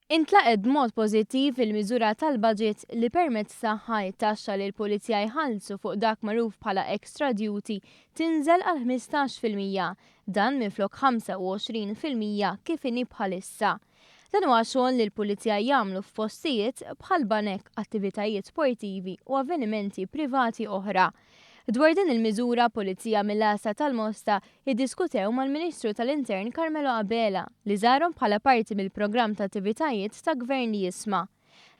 Intlaqed b'mod pożittiv il-miżura tal-budget li permezz tagħha it-taxxa li l-pulizija jħallsu fuq dak magħruf bħala extra duty tinżel għal 15%, dan minflok 25% kif inhi bħalissa. Dan huwa xogħol li l-pulizija jagħmlu f'postijiet bħal banek, attivitajiet sportivi u avvenimenti privati oħra. Dwar din il-miżura pulizija mill-Għasa tal-Mosta iddiskutew mal-Ministru tal-Intern Carmelo Abela li żarhom bħala parti mill-programm ta' attivitajiet ta' Gvern li jisma'.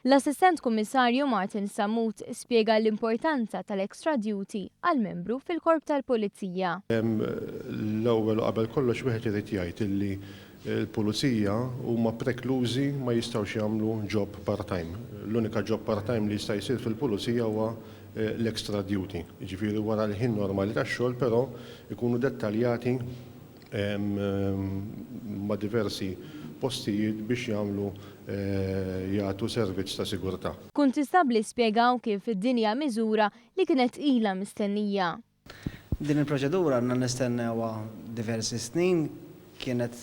L-Assistent Kummissarju Martin Sammut spjega l-importanza tal-extra duty għal membru fil-Korp tal-Pulizija. L-ewwel qabel kollox wieħed irid jgħid illi l-pulizija huma preklużi ma jistgħux jagħmlu job part-time. L-unika job part-time li jista' jsir fil-pulizija huwa l-extra duty. Ġifieri wara l-ħin normali tax-xogħol però ikunu dettaljati ma' diversi postijiet biex jagħmlu jagħtu servizz ta' sigurtà. Kunt istabbli spjegaw kif id-dinja miżura li kienet ilha mistennija. Din il-proċedura għandna nistennewha diversi snin, kienet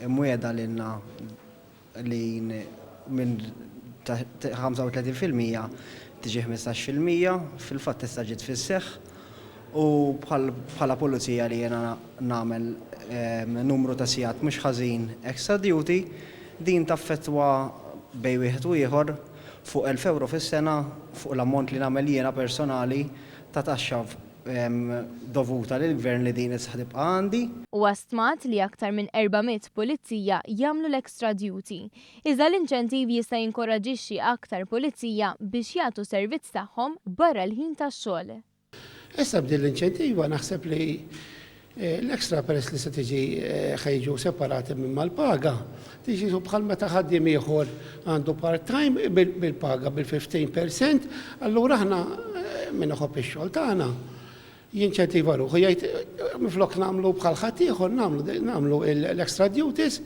mwiegħda lilna li minn 35% tiġi 15% fil-fatt tista' ġiet fis-seħħ u bħala pulizija li jiena nagħmel numru ta' sigħat mhux ħażin extra duty din taffettwa bejn wieħed u ieħor fuq 1,000 euro fis-sena fuq l-ammont li nagħmel jiena personali ta' taxxa dovuta lill gvern li din issa tibqa' għandi. Huwa stmat li aktar minn 400 pulizija jagħmlu l-extra duty. Iżda l-inċentiv jista' jinkoraġixxi aktar pulizija biex jagħtu servizz tagħhom barra l-ħin tax-xogħol. Issa bdil l-inċentiva naħseb li l-ekstra peress li se tiġi ħejġu separati minn mal-paga. Tiġi bħal meta ħaddiem ieħor għandu part-time bil-paga bil-15%, allura aħna minn iħobb ix-xogħol tagħna jinċentiva ruħu jgħid miflok nagħmlu bħal ħadd ieħor nagħmlu l-extra duties.